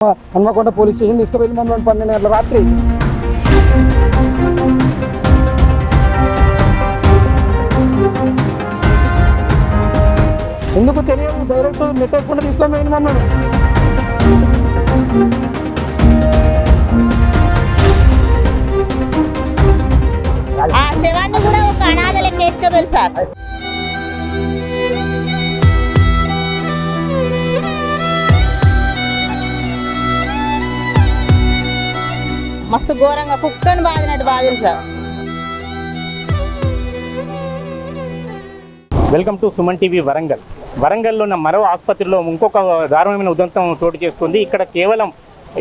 Hanamkonda police station తీసుకువెళ్ళి మమ్మల్ని 12 గంటల రాత్రి ఎందుకు తెలియదు డైరెక్ట్ నెట్ ఎక్కకుండా తీసుకొని వెళ్ళి మమ్మల్ని ఆ శవాన్ని కూడా ఒక అనాథలకి వేసుకోవాలి సార్. మస్తు ఘోరంగా కుక్కని బాదినట్టు బాధలు sir. Welcome to Suman TV Warangal. వరంగల్లో ఉన్న మరో ఆసుపత్రిలో ఇంకొక దారుణమైన ఉదంతం చోటు చేసుకుంది. ఇక్కడ కేవలం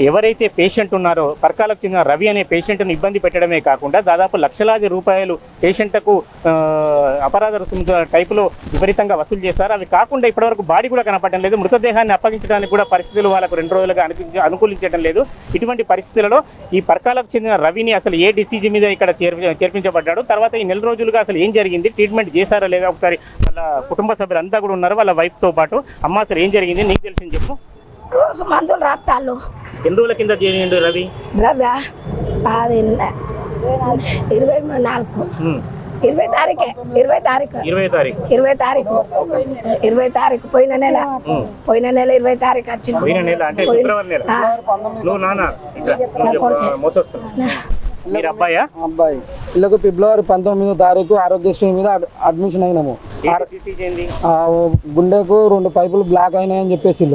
ఎవరైతే పేషెంట్ ఉన్నారో పర్కాలకు చెందిన రవి అనే పేషెంట్ను ఇబ్బంది పెట్టడమే కాకుండా దాదాపు లక్షలాది రూపాయలు పేషెంట్కు అపరాధ రుసుము టైపులో విపరీతంగా వసూలు చేస్తారు. అవి కాకుండా ఇప్పటివరకు బాడీ కూడా కనపడడం లేదు. మృతదేహాన్ని అప్పగించడానికి కూడా పరిస్థితులు వాళ్ళకు 2 రోజులుగా అనుకూలించడం లేదు. ఇటువంటి పరిస్థితులలో ఈ పర్కాలకు చెందిన రవిని అసలు ఏ డిసీజ్ మీద ఇక్కడ చేర్పించబడ్డాడు, తర్వాత ఈ 4 రోజులుగా అసలు ఏం జరిగింది, ట్రీట్మెంట్ చేశారా లేదా, ఒకసారి వాళ్ళ కుటుంబ సభ్యులంతా కూడా ఉన్నారు, వాళ్ళ వైఫ్తో పాటు. అమ్మ అసలు ఏం జరిగింది నీకు తెలిసింది చెప్పు. రోజు మందులు రాస్తాళ్ళు. ఎన్ని రోజుల కింద చేరిండు రవి? రవి అది 24 20 తారీఖు పోయిన నెల 20 తారీఖు వచ్చింది. పోయిన నెల అంటే ఫిబ్రవరి నెల. నువ్వు నాన్న మీరు అబ్బాయా? అబ్బాయి. వీళ్ళకు ఫిబ్రవరి 19వ తారీఖు ఆరోగ్యశ్రీ మీద అడ్మిషన్ అయినాము. గుండెకు 2 పైపులు బ్లాక్ అయినాయని చెప్పేసి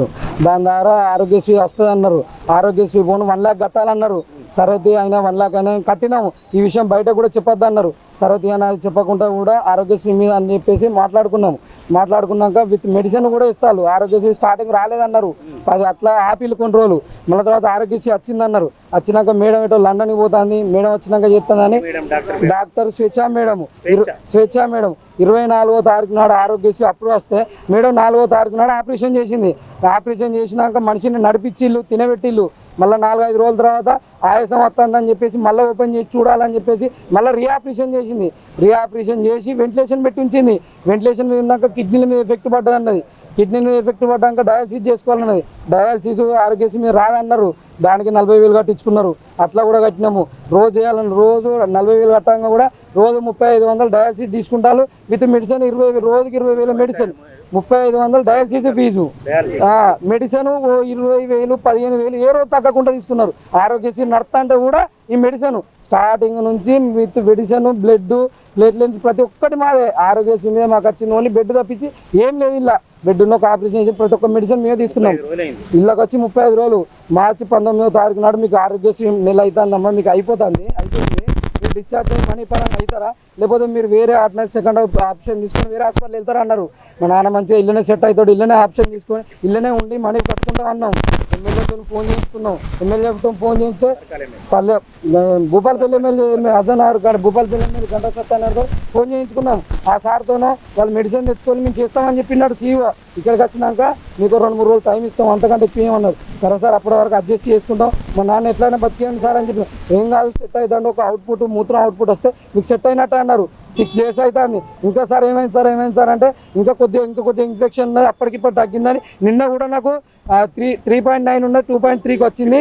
దాని ద్వారా ఆరోగ్యశ్రీ వస్తుంది అన్నారు. ఆరోగ్యశ్రీ పోను 1 లక్ష కట్టాలన్నారు. సరతి అయినా 1 లక్ష అయినా కట్టినాము. ఈ విషయం బయట కూడా చెప్పొద్దు అన్నారు. సరతి అనేది చెప్పకుండా కూడా ఆరోగ్యశ్రీ మీద అని చెప్పేసి మాట్లాడుకున్నాక విత్ మెడిసిన్ కూడా ఇస్తారు. ఆరోగ్యశ్రీ స్టార్టింగ్ రాలేదన్నారు. అది అట్లా ఆపిల్ కొన్ని రోజులు మళ్ళీ తర్వాత ఆరోగ్యశ్రీ వచ్చిందన్నారు. వచ్చినాక మేడం ఏటో లండన్కి పోతుంది, మేడం వచ్చినాక చేస్తుందని డాక్టర్ స్వేచ్ఛ మేడం 24వ తారీఖు నాడు ఆరోగ్యశ్రీ అప్రూవ్ వస్తే మేడం 4వ తారీఖు నాడు ఆపరేషన్ చేసింది. ఆపరేషన్ చేసినాక మనిషిని నడిపించిళ్ళు, తినబెట్టిళ్ళు. మళ్ళీ 4-5 రోజుల తర్వాత ఆయాసం వస్తుందని చెప్పేసి మళ్ళీ ఓపెన్ చేసి చూడాలని చెప్పేసి మళ్ళీ రీఆపరేషన్ చేసింది. రీఆపరేషన్ చేసి వెంటిలేషన్ పెట్టి ఉంచింది. వెంటిలేషన్ ఉన్నాక కిడ్నీల మీద ఎఫెక్ట్ పడ్డది అన్నది. కిడ్నీ మీద ఎఫెక్ట్ పడ్డాక డయాలసిస్ చేసుకోవాలన్నది. డయాలసిస్ ఆరోగ్యశ్రీ మీద రాదన్నారు. దానికి 40,000 కట్టించుకున్నారు. అట్లా కూడా కట్టినాము. రోజు చేయాలని రోజు 40,000 కట్టంగా కూడా రోజు 3,500 డయాలసిస్ తీసుకుంటారు. విత్ మెడిసిన్ 20,000 రోజుకి 20,000 మెడిసిన్, 3,500 డయాలసిస్ ఫీజు, మెడిసిన్ 20,000 15,000 ఏ రోజు తగ్గకుండా తీసుకున్నారు. ఆరోగ్యశ్రీ నడుస్తా అంటే కూడా ఈ మెడిసిన్ స్టార్టింగ్ నుంచి విత్ మెడిసిన్ బ్లడ్ ప్లేట్లెన్స్ ప్రతి ఒక్కటి మాదే. ఆరోగ్యశ్రీ మీద మాకు వచ్చింది ఓన్లీ బెడ్ తప్పించి ఏం లేదు. ఇలా బెడ్ ఉన్న ఒక ఆపరేషన్ చేసి ప్రతి ఒక్క మెడిసిన్ మీద తీసుకున్నాం. ఇళ్ళకి వచ్చి 35 రోజులు. మార్చి 19వ తారీఖు నాడు మీకు ఆరోగ్యశ్రీ నెల అవుతుందమ్మా, మీకు అయిపోతుంది. మీరు డిశ్చార్జ్ అయ్యి మనీ పరంగా అవుతారా, లేకపోతే మీరు వేరే ఆల్టర్నేట్ సెకండ్ ఆప్షన్ తీసుకొని వేరే హాస్పిటల్ వెళ్తారా అన్నారు. మా నాన్న మంచిగా ఇల్లనే సెట్ అవుతాడు, ఇల్లనే ఆప్షన్ తీసుకొని ఇల్లనే ఉండి మనీ కట్టుకుంటాం అన్నాం. ఎమ్మెల్యేతో ఫోన్ చేయించుకున్నాం. ఎమ్మెల్యేతో ఫోన్ చేస్తే భూపాలపల్లి ఎమ్మెల్యే అజనార్ గారు, భూపాలపల్లి ఎమ్మెల్యే గంటా సత్యనారాయణతో ఫోన్ చేయించుకున్నాం. ఆ సార్తోనో వాళ్ళు మెడిసిన్ తెచ్చుకొని మేము చేస్తామని చెప్పినాడు సీఈఓ. ఇక్కడికి వచ్చినాక మీకు 2-3 రోజులు టైం ఇస్తాం, అంతకంటే ఎక్కువ ఏమన్నారు. సరే సార్ అప్పటి వరకు అడ్జస్ట్ చేసుకుంటాం, మా నాన్న ఎట్లయినా బతికేయండి సార్ అని చెప్పి. ఏం కాదు సెట్ అవుతాండి, ఒక అవుట్పుట్ మూత్రం అవుట్పుట్ వస్తే మీకు సెట్ అయినట్టు అన్నారు. 6 days అవుతుంది. ఇంకా సార్ ఏమైంది సార్ అంటే ఇంకా కొద్దిగా ఇన్ఫెక్షన్ ఉన్నది, అప్పటికిప్పుడు తగ్గిందని. నిన్న కూడా నాకు 3.9 ఉన్నది 2.3కి వచ్చింది.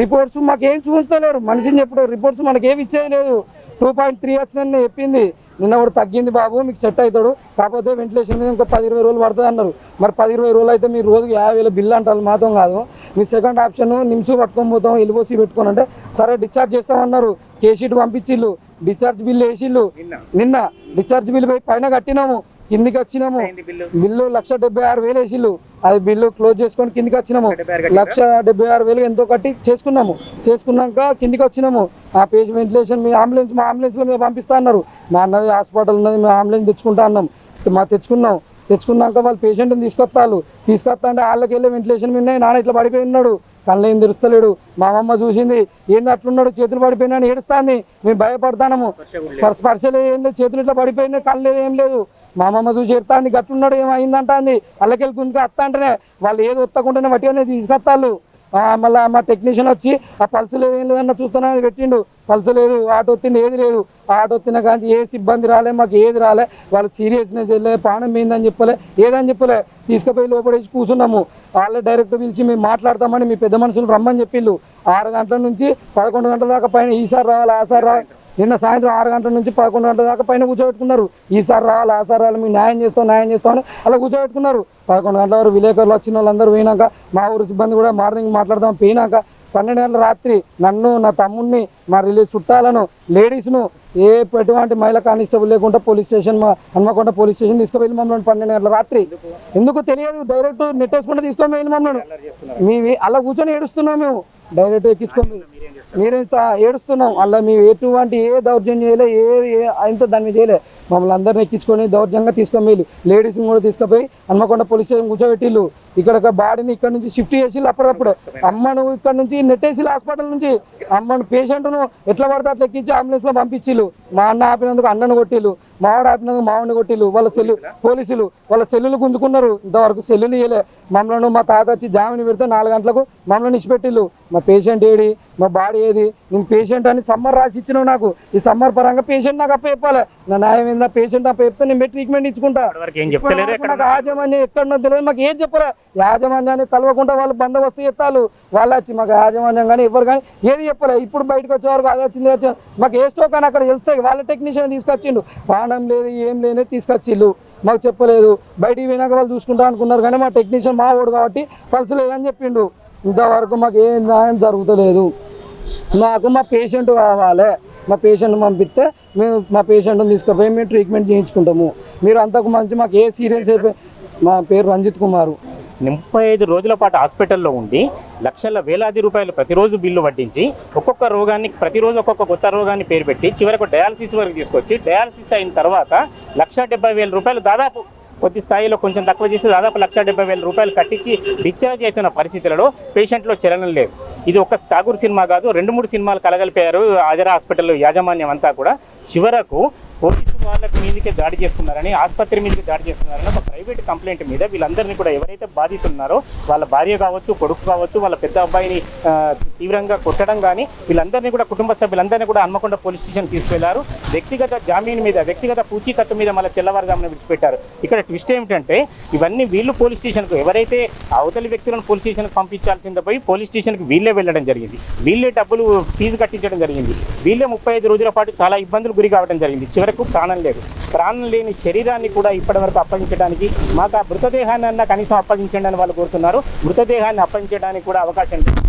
రిపోర్ట్స్ మాకు ఏం చూస్తలేరు. మనిషిని చెప్పుడు రిపోర్ట్స్ మనకి ఏమి ఇచ్చేయలేదు. 2.3 వచ్చిందని చెప్పింది. నిన్న కూడా తగ్గింది బాబు, మీకు సెట్ అవుతాడు, కాకపోతే వెంటిలేషన్ మీద ఇంకా 10-20 రోజులు పడుతుంది అన్నారు. మరి 10-20 రోజులు అయితే మీరు రోజుకి 50,000 బిల్లు అంటారు. మాత్రం కాదు, మీ సెకండ్ ఆప్షన్ నిమ్స్ పట్టుకొని పోతాం, ఎల్ఓసి పెట్టుకొని అంటే సరే డిశ్చార్జ్ చేస్తామన్నారు. కేసీట్ పంపించిళ్ళు, డిశ్చార్జ్ బిల్లు వేసిళ్ళు. నిన్న డిశ్చార్జ్ బిల్లు పోయి పైన కట్టినాము, కిందికి వచ్చినాము. బిల్లు 1,76,000 వేసిళ్ళు. అది బిల్లు క్లోజ్ చేసుకొని కిందికి వచ్చినాము. 1,76,000 ఎంతో కట్టి చేసుకున్నాక కిందికి వచ్చినాము. ఆ పేజ్ వెంటిలేషన్ మీ మా అంబులెన్స్లో మేము పంపిస్తా అన్నారు. మా అన్నది హాస్పిటల్ ఉన్నది, మేము అంబులెన్స్ తెచ్చుకుంటా అన్నాం. తెచ్చుకున్నాక వాళ్ళు పేషెంట్ని తీసుకొస్తా అంటే వాళ్ళకి వెళ్ళి వెంటిలేషన్ మీద నాన్న ఇట్లా పడిపోయి ఉన్నాడు, కళ్ళు ఏం తెరుస్తలేడు. మా అమ్మ చూసింది, ఏంది అట్లున్నాడు, చేతులు పడిపోయినా ఏడుస్తాంది. మేము భయపడతాము. స్పర్శలు ఏం లేదు, చేతులు ఇట్లా పడిపోయినా, కళ్ళు లేదు, ఏం లేదు. మా అమ్మమ్మ చూసి ఎడతాంది, గట్లున్నాడు ఏమైందంటా అంది. అల్లకెళ్ళి గుంజుకు వస్తా అంటేనే వాళ్ళు ఏది ఒత్తకుండానే వట్టిగానే తీసుకొస్తాళ్ళు. మళ్ళీ మా టెక్నీషియన్ వచ్చి ఆ పల్స్ లేదు ఏం లేదన్న చూస్తున్నా అది పెట్టిండు, పల్స్ లేదు, ఆటో వచ్చింది ఏది లేదు. ఆటో వచ్చిన కానీ ఏ సిబ్బంది రాలే, మాకు ఏది రాలే, వాళ్ళు సీరియస్నెస్ వెళ్ళే పానం ఏందని చెప్పలే, ఏదని చెప్పలే. తీసుకుపోయి లోపడేసి కూర్చున్నాము. వాళ్ళే డైరెక్ట్ పిలిచి మేము మాట్లాడతామని మీ పెద్ద మనుషులు రమ్మని చెప్పిళ్ళు. 6 గంటల నుంచి 11 గంటల దాకా పైన ఈసారి రావాలి ఆసారి రావాలి. నిన్న సాయంత్రం 6 గంటల నుంచి 11 గంటల దాకా పైన కూర్చోబెట్టుకున్నారు. ఈసారి రావాలి ఆసారి రావాలి, మీకు న్యాయం చేస్తామని అలా కూర్చోబెట్టుకున్నారు. 11 గంటల వరకు విలేకరులు వచ్చిన వాళ్ళందరూ పోయినాక, మా ఊరు సిబ్బంది కూడా మార్నింగ్ మాట్లాడదాం పోయినాక 12 గంటల రాత్రి నన్ను, నా తమ్ముడిని, మా చుట్టాలను, లేడీస్ను ఎటువంటి మహిళా కానిస్టేబుల్ లేకుండా పోలీస్ స్టేషన్, మా హన్మకొండ పోలీస్ స్టేషన్ తీసుకువెళ్ళి మమ్మల్ని 12 గంటల రాత్రి. ఎందుకు తెలియదు, డైరెక్ట్ నెట్టేసుకుంటే తీసుకొని వెళ్ళి మమ్మల్ని అలా కూర్చొని ఏడుస్తున్నాం. మేము డైరెక్ట్ ఎక్కించుకొని మీరే ఏడుస్తున్నాం. అలా మేము ఎటువంటి ఏ దౌర్జన్యం చేయలే, ఇంత దాన్ని చేయలే. మమ్మల్ని అందరిని ఎక్కించుకొని దౌర్జన్యంగా తీసుకొని వెళ్ళి లేడీస్ని కూడా తీసుకుపోయి హన్మకొండ పోలీస్ స్టేషన్ కూర్చోబెట్టిళ్ళు. ఇక్కడ బాడీని ఇక్కడ నుంచి షిఫ్ట్ చేసి అప్పుడప్పుడు అమ్మను ఇక్కడ నుంచి నెట్టేసి హాస్పిటల్ నుంచి అమ్మను పేషెంట్ను ఎట్లా పడితే అట్లా ఎక్కించి అంబులెన్స్లో పంపించిళ్ళు. మా అన్న ఆపినందుకు అన్నను కొట్టిళ్ళు, మావాడు ఆపినందుకు మావాడిని కొట్టిళ్ళు. వాళ్ళ పోలీసులు వాళ్ళ సెల్లులు గుంజుకున్నారు. ఇంతవరకు సెల్లులు ఇవ్వలే మమ్మల్ని. మా తాత వచ్చి జామిని పెడితే 4 గంటలకు మమ్మల్ని ఇచ్చిపెట్టిళ్ళు. మా పేషెంట్ ఏడి, మా బాడీ ఏది, నేను పేషెంట్ అని సమ్మర్ రాసి ఇచ్చినావు నాకు. ఈ సమ్మర్ పరంగా పేషెంట్ నాకు అప్ప చెప్పాలి. నా న్యాయం ఏందా, పేషెంట్ అప్ప చెప్తే నేను ట్రీట్మెంట్ ఇచ్చుకుంటా. నాకు యాజమాన్యం ఎక్కడన్నా తెలియదు, మాకు ఏం చెప్పలే. యాజమాన్యాన్ని కలవకుండా వాళ్ళు బందోబస్తు చేస్తారు. వాళ్ళు వచ్చి మాకు యాజమాన్యం కానీ ఎవరు కానీ ఏది చెప్పలే. ఇప్పుడు బయటకు వచ్చే వరకు అది వచ్చింది మాకు ఏ స్టోక్ అని అక్కడ తెలుస్తాయి. వాళ్ళ టెక్నీషియన్ తీసుకొచ్చిండు, పానం లేదు ఏం లేని తీసుకొచ్చిళ్ళు, మాకు చెప్పలేదు. బయటికి పోయినాక వాళ్ళు చూసుకుంటా అనుకున్నారు కానీ మా టెక్నీషియన్ మా ఓడు కాబట్టి పల్స్ లేదని చెప్పిండు. ఇంతవరకు మాకు ఏం న్యాయం జరుగుతలేదు. మాకు మా పేషెంట్ కావాలి. మా పేషెంట్ పంపిస్తే మేము మా పేషెంట్ని తీసుకుపోయి మేము ట్రీట్మెంట్ చేయించుకుంటాము. మీరు అంతకు మంచి మాకు ఏ సీరియస్ అయిపోయి. మా పేరు రంజిత్ కుమారు. 35 రోజుల పాటు హాస్పిటల్లో ఉండి లక్షల వేలాది రూపాయలు ప్రతిరోజు బిల్లు వడ్డించి ఒక్కొక్క రోగాన్ని ప్రతిరోజు ఒక్కొక్క కొత్త రోగాన్ని పేరు పెట్టి చివరకు డయాలసిస్ వరకు తీసుకొచ్చి డయాలసిస్ అయిన తర్వాత 1,70,000 రూపాయలు దాదాపు కొద్ది స్థాయిలో కొంచెం తక్కువ చేస్తే దాదాపు 1,70,000 రూపాయలు కట్టించి డిశ్చార్జ్ అవుతున్న పరిస్థితులలో పేషెంట్లో చలనం లేదు. ఇది ఒక ఠాగూర్ సినిమా కాదు, 2-3 సినిమాలు కలగలిపారు ఆజరా హాస్పిటల్లో యాజమాన్యం అంతా కూడా. చివరకు పోలీసు వాళ్ళకి మీదకే దాడి చేస్తున్నారని, ఆసుపత్రి మీదకి దాడి చేస్తున్నారని ఒక ప్రైవేట్ కంప్లైంట్ మీద వీళ్ళందరినీ కూడా ఎవరైతే బాధితున్నారో వాళ్ళ భార్య కావచ్చు, కొడుకు కావచ్చు, వాళ్ళ పెద్ద అబ్బాయిని తీవ్రంగా కొట్టడం కానీ వీళ్ళందరినీ కూడా కుటుంబ సభ్యులందరినీ కూడా హన్మకొండ పోలీస్ స్టేషన్ తీసుకెళ్లారు. వ్యక్తిగత జామీన్ మీద, వ్యక్తిగత పూచీకత్తు మీద మళ్ళీ తెల్లవారుజామున విడిచిపెట్టారు. ఇక్కడ ట్విస్ట్ ఏమిటంటే ఇవన్నీ వీళ్ళు పోలీస్ స్టేషన్కు ఎవరైతే అవతలి వ్యక్తులను పోలీస్ స్టేషన్కి పంపించాల్సిందే పోయి పోలీస్ స్టేషన్కి వీళ్ళే వెళ్ళడం జరిగింది. వీళ్ళే డబ్బులు ఫీజు కట్టించడం జరిగింది. వీళ్ళే 35 రోజుల పాటు చాలా ఇబ్బందులు గురి కావడం జరిగింది. చివరకు ప్రాణం లేదు. ప్రాణం లేని శరీరాన్ని కూడా ఇప్పటివరకు అప్పగించడానికి మాకు ఆ మృతదేహాన్ని అన్న కనీసం అప్పగించండి అని వాళ్ళు కోరుతున్నారు. మృతదేహాన్ని అప్పగించడానికి కూడా అవకాశం లేదు.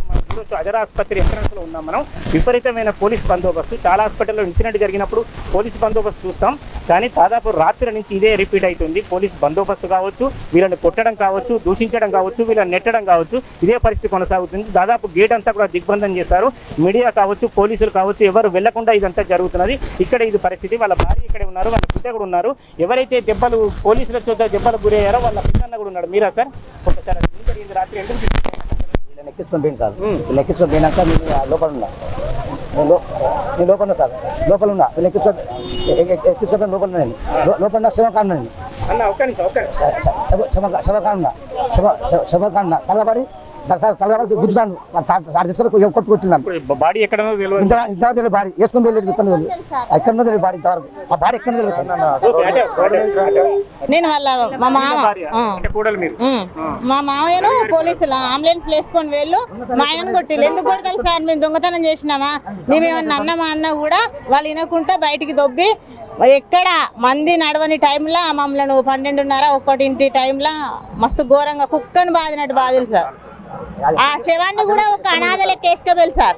అజరా ఆసుపత్రి ఎంట్రన్స్లో ఉన్నాం మనం. విపరీతమైన పోలీస్ బందోబస్తు. చాలా హాస్పిటల్లో ఇన్సిడెంట్ జరిగినప్పుడు పోలీస్ బందోబస్తు చూస్తాం, కానీ దాదాపు రాత్రి నుంచి ఇదే రిపీట్ అవుతుంది. పోలీస్ బందోబస్తు కావచ్చు, వీళ్ళని కొట్టడం కావచ్చు, దూషించడం కావచ్చు, వీళ్ళని నెట్టడం కావచ్చు, ఇదే పరిస్థితి కొనసాగుతుంది. దాదాపు గేట్ అంతా కూడా దిగ్బంధం చేశారు. మీడియా కావచ్చు, పోలీసులు కావచ్చు, ఎవరు వెళ్లకుండా ఇదంతా జరుగుతున్నది. ఇక్కడ ఇది పరిస్థితి. వాళ్ళ భార్య ఇక్కడే ఉన్నారు, వాళ్ళ బిడ్డ కూడా ఉన్నారు. ఎవరైతే దెబ్బలు పోలీసుల చోట దెబ్బలు గురయ్యారో వాళ్ళ పిల్లన్న కూడా ఉన్నాడు. మీరా సార్ ఒకసారి జరిగింది రాత్రి ఎందుకు ఎక్కించుకొని పోయింది సార్. వీళ్ళు ఎక్కించుకొని పోయినాక నేను లోపల ఉన్నా, నేను లోపల ఉన్నా సార్, లోపల ఉన్నా. వీళ్ళు ఎక్కించుకొని లోపల ఉన్నా, నేను లోపల ఉన్నా. శివకాన్ నేను శివకాన్ ఉన్నా. తలబడి గుద్దుతాను, తీసుకొని కొట్టుకొచ్చున్నాం. బాడీ ఎక్కడ ఇంతవరకు బాడీ వేసుకొని వెళ్ళలేదు. ఎక్కడ తెలియదు బాడీ ఇంతవరకు. ఆ బాడీ ఎక్కడ తెలియదు. నేను వాళ్ళ మా మామయ్యను పోలీసులు అంబులెన్స్ వేసుకొని వెళ్ళు మా ఆయనను కొట్టిల్లు. ఎందుకు కొడతారు సార్, మేము దొంగతనం చేసినామా, మేమేమన్నా అన్నమా అన్నా కూడా వాళ్ళు వినకుండా బయటికి దొబ్బి ఎక్కడ మంది నడవని టైంలో మమ్మల్ని 12:30 1 టైంలో మస్తు ఘోరంగా కుక్కని బాదినట్టు బాధిలు సార్. ఆ శవాన్ని కూడా ఒక అనాథ లెక్క వేసుకోవాలి సార్.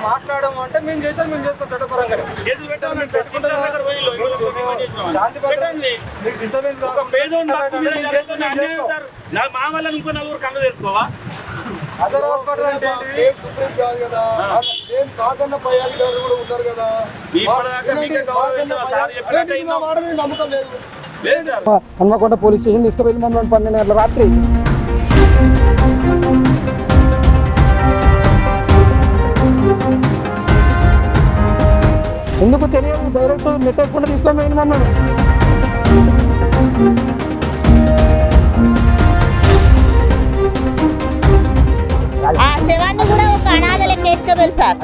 మాట్లాడము అంటే మేము చేస్తాం చట్టపరంగా. మా వల్ల ఇంకో నలుగురు కళ్ళు తెచ్చుకోవా? అదర్ హాస్పిటల్ అంటే సుప్రీం కాదు కదా, ఏం కాకన్నా పై అధికారులు కూడా ఉంటారు కదా. నమ్మకం లేదు. హన్మకొండ పోలీస్ స్టేషన్ తీసుకువెళ్ళి మమ్మల్ని 12 గంటల రాత్రి ఎందుకు తెలియదు, డైరెక్ట్ నెట్టకుండా తీసుకొని పోయినామన్నాడు. ఆ శవాన్ని కూడా ఒక అనాథ లెక్క వేసుకోవాలి సార్.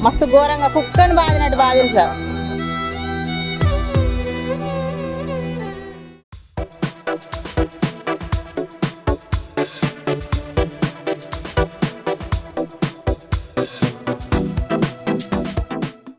మస్తు ఘోరంగా కుక్కని బాదినట్టు బాధింది సార్.